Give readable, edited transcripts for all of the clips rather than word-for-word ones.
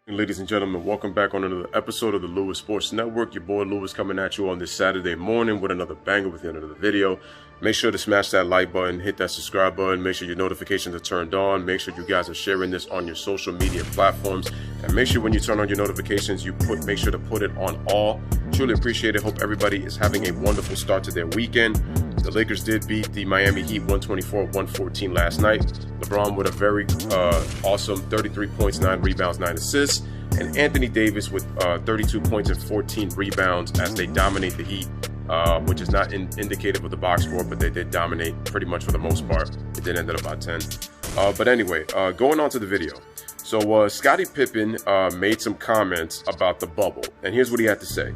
Ladies and gentlemen, welcome back on another episode of the Lewis Sports Network. Your boy Lewis coming at you on this Saturday morning with another banger with another video. Make sure to smash that like button, hit that subscribe button, make sure your notifications are turned on, make sure you guys are sharing this on your social media platforms, and make sure when you turn on your notifications, make sure to put it on all. Truly appreciate it. Hope everybody is having a wonderful start to their weekend. The Lakers did beat the Miami Heat 124-114 last night. LeBron with a very awesome 33 points, 9 rebounds, 9 assists. And Anthony Davis with 32 points and 14 rebounds as they dominate the Heat, which is not indicative of the box score, but they did dominate pretty much for the most part. It did end at about 10. But anyway, going on to the video. So Scottie Pippen made some comments about the bubble, and here's what he had to say.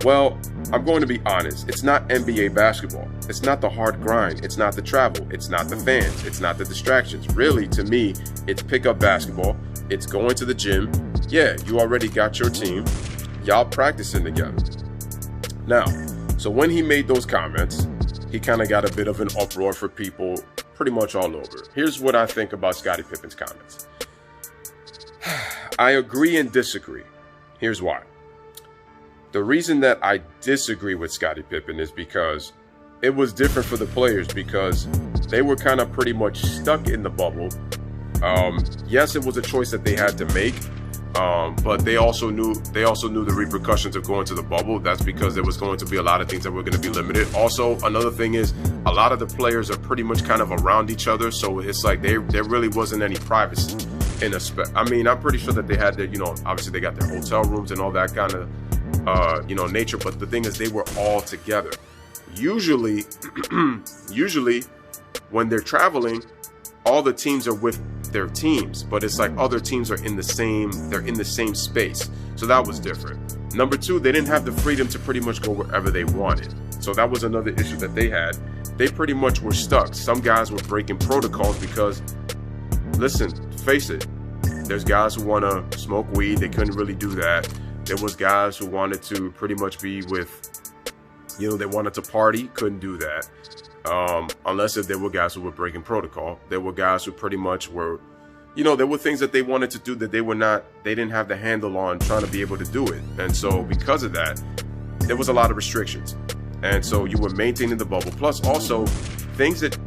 Well, I'm going to be honest. It's not NBA basketball. It's not the hard grind. It's not the travel. It's not the fans. It's not the distractions. Really, to me, it's pickup basketball. It's going to the gym. Yeah, you already got your team. Y'all practicing together. Now, so when he made those comments, he kind of got a bit of an uproar for people pretty much all over. Here's what I think about Scottie Pippen's comments. I agree and disagree. Here's why. The reason that I disagree with Scottie Pippen is because it was different for the players because they were kind of pretty much stuck in the bubble. Yes, it was a choice that they had to make, but they also knew the repercussions of going to the bubble. That's because there was going to be a lot of things that were going to be limited. Also, another thing is a lot of the players are pretty much kind of around each other, so it's like there really wasn't any privacy in a I'm pretty sure that they had their, obviously they got their hotel rooms and all that kind of nature, but the thing is they were all together. Usually when they're traveling, all the teams are with their teams, but it's like other teams are in the same space. So that was different. Number two, they didn't have the freedom to pretty much go wherever they wanted. So that was another issue that they had. They pretty much were stuck. Some guys were breaking protocols because, listen, face it, there's guys who want to smoke weed. They couldn't really do that. There was guys who wanted to pretty much be with, they wanted to party, couldn't do that. Unless if there were guys who were breaking protocol. There were guys who pretty much were, there were things that they wanted to do that they didn't have the handle on trying to be able to do it. And so because of that, there was a lot of restrictions. And so you were maintaining the bubble. Plus also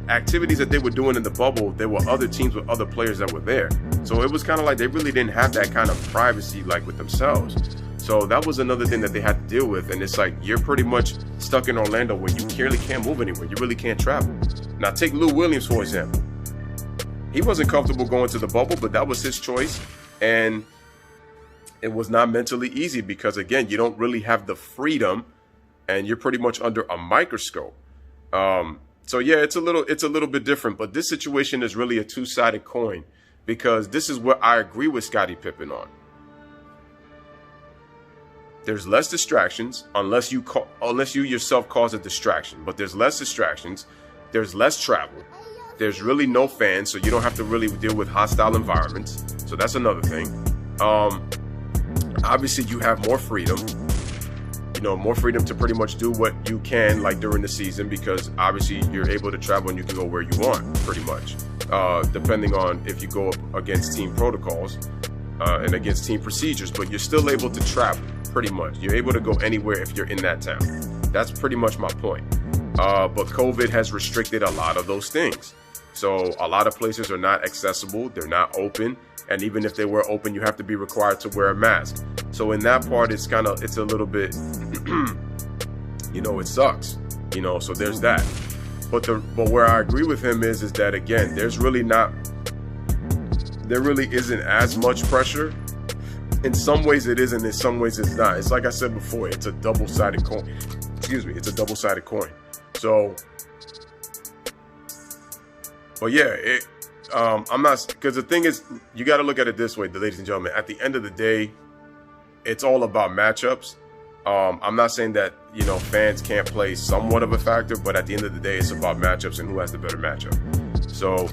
activities that they were doing in the bubble, there were other teams with other players that were there. So it was kind of like they really didn't have that kind of privacy like with themselves. So that was another thing that they had to deal with. And it's like, you're pretty much stuck in Orlando where you really can't move anywhere. You really can't travel. Now take Lou Williams, for example. He wasn't comfortable going to the bubble, but that was his choice. And it was not mentally easy because, again, you don't really have the freedom and you're pretty much under a microscope. So yeah, it's a little bit different, but this situation is really a two-sided coin because this is what I agree with Scottie Pippen on. There's less distractions unless you yourself cause a distraction, but there's less distractions. There's less travel. There's really no fans, so you don't have to really deal with hostile environments. So that's another thing. Obviously you have more freedom. More freedom to pretty much do what you can like during the season because obviously you're able to travel and you can go where you want pretty much, depending on if you go up against team protocols and against team procedures, but you're still able to travel pretty much. You're able to go anywhere if you're in that town. That's pretty much my point. But COVID has restricted a lot of those things. So a lot of places are not accessible. They're not open. And even if they were open, you have to be required to wear a mask. So in that part, it's a little bit, it sucks, so there's that. But where I agree with him is that, again, there really isn't as much pressure. In some ways it is, and in some ways it's not. It's like I said before, it's a double-sided coin. It's a double-sided coin. So, but yeah, I'm not, because the thing is, you got to look at it this way, ladies and gentlemen. At the end of the day, it's all about matchups. I'm not saying that, fans can't play somewhat of a factor, but at the end of the day, it's about matchups and who has the better matchup. So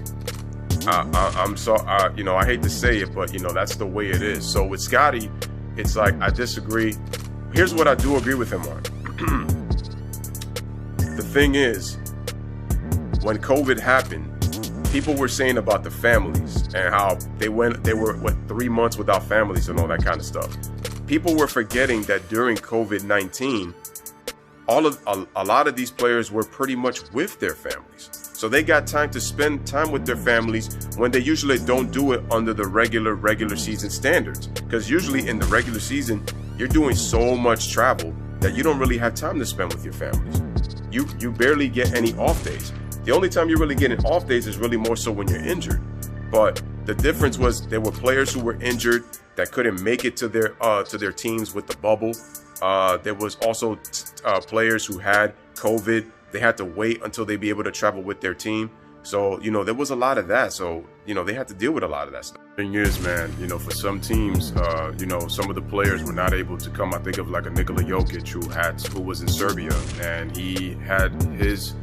I hate to say it, but that's the way it is. So with Scottie, it's like, I disagree. Here's what I do agree with him on. The thing is, when COVID happened, people were saying about the families and how they were, 3 months without families and all that kind of stuff. People were forgetting that during COVID-19, a lot of these players were pretty much with their families. So they got time to spend time with their families when they usually don't do it under the regular season standards. Because usually in the regular season, you're doing so much travel that you don't really have time to spend with your families. You barely get any off days. The only time you're really getting off days is really more so when you're injured. But the difference was there were players who were injured that couldn't make it to their teams with the bubble. There was also players who had COVID. They had to wait until they'd be able to travel with their team. So, you know, there was a lot of that. So, you know, they had to deal with a lot of that stuff. The thing is, man, you know, for some teams, you know, some of the players were not able to come. I think of like a Nikola Jokic who was in Serbia, and he had his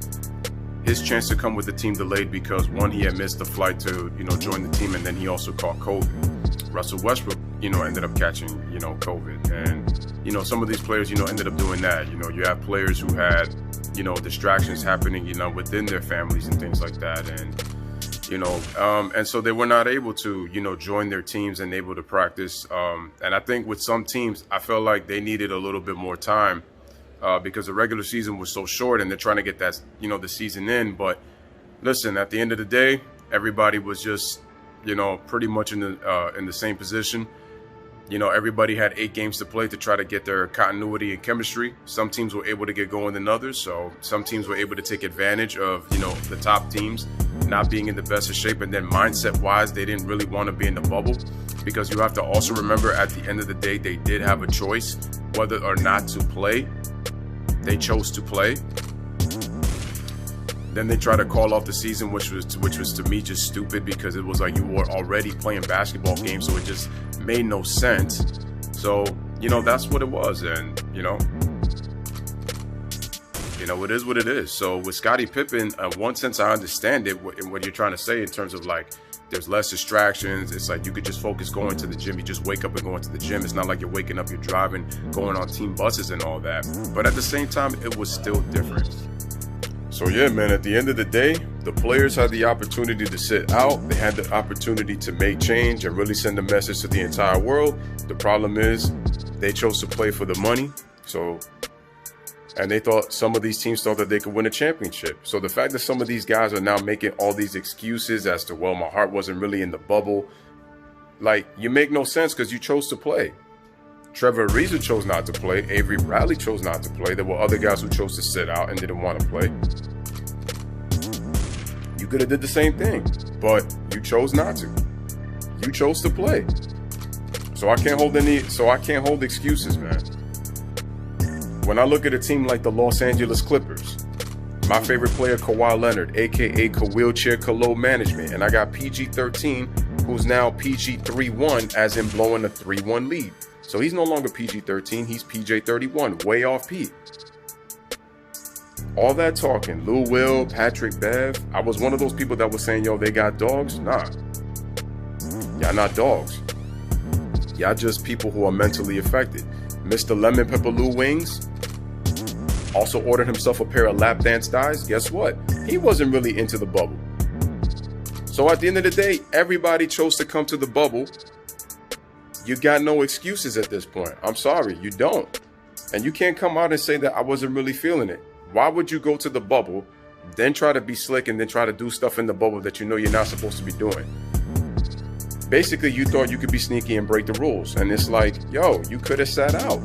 chance to come with the team delayed because, one, he had missed the flight to, you know, join the team, and then he also caught COVID. Russell Westbrook, you know, ended up catching, you know, COVID. And, you know, some of these players, you know, ended up doing that. You know, you have players who had, you know, distractions happening, you know, within their families and things like that. And, you know, and so they were not able to, you know, join their teams and able to practice. And I think with some teams, I felt like they needed a little bit more time because the regular season was so short and they're trying to get that, you know, the season in. But listen, at the end of the day, everybody was just, you know, pretty much in the same position. You know, everybody had 8 games to play to try to get their continuity and chemistry. Some teams were able to get going than others. So some teams were able to take advantage of, you know, the top teams not being in the best of shape. And then mindset wise, they didn't really want to be in the bubble, because you have to also remember at the end of the day, they did have a choice whether or not to play. They chose to play. Then they tried to call off the season, which was to me just stupid, because it was like you were already playing basketball games, so it just made no sense. So, you know, that's what it was. And, you know, it is what it is. So with Scottie Pippen, in one sense, I understand it, what you're trying to say in terms of like, there's less distractions. It's like you could just focus going to the gym. You just wake up and going to the gym. It's not like you're waking up, you're driving, going on team buses and all that. But at the same time, it was still different. So yeah, man, at the end of the day, the players had the opportunity to sit out. They had the opportunity to make change and really send a message to the entire world. The problem is they chose to play for the money. So, and they thought, some of these teams thought that they could win a championship. So the fact that some of these guys are now making all these excuses as to, well, my heart wasn't really in the bubble. Like, you make no sense because you chose to play. Trevor Ariza chose not to play. Avery Bradley chose not to play. There were other guys who chose to sit out and didn't want to play. You could have did the same thing, but you chose not to. You chose to play. So I can't hold excuses, man. When I look at a team like the Los Angeles Clippers, my favorite player, Kawhi Leonard, aka Wheelchair Colo Management, and I got PG-13, who's now PG-31, as in blowing a 3-1 lead. So he's no longer PG-13, he's PJ-31, way off Pete. All that talking, Lou Will, Patrick Bev, I was one of those people that was saying, yo, they got dogs? Nah. Y'all not dogs. Y'all just people who are mentally affected. Mr. Lemon Pepper Lou Wings also ordered himself a pair of lap dance thighs. Guess what? He wasn't really into the bubble. So at the end of the day, everybody chose to come to the bubble. You got no excuses at this point. I'm sorry, you don't. And you can't come out and say that I wasn't really feeling it. Why would you go to the bubble, then try to be slick and then try to do stuff in the bubble that you know you're not supposed to be doing? Basically, you thought you could be sneaky and break the rules. And it's like, yo, you could have sat out.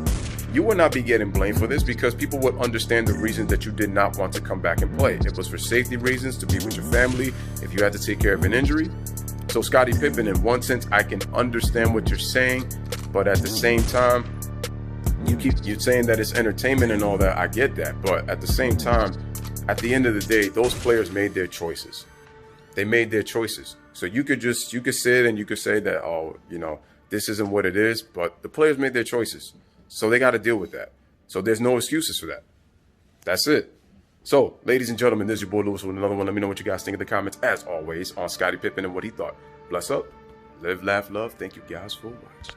You would not be getting blamed for this because people would understand the reason that you did not want to come back and play. It was for safety reasons, to be with your family, if you had to take care of an injury. So Scottie Pippen, in one sense, I can understand what you're saying, but at the same time, you're saying that it's entertainment and all that. I get that, but at the same time, at the end of the day, those players made their choices. They made their choices. So you could sit and you could say that, oh, you know, this isn't what it is, but the players made their choices. So they got to deal with that. So there's no excuses for that. That's it. So, ladies and gentlemen, this is your boy Lewis with another one. Let me know what you guys think in the comments, as always, on Scottie Pippen and what he thought. Bless up, live, laugh, love. Thank you guys for watching.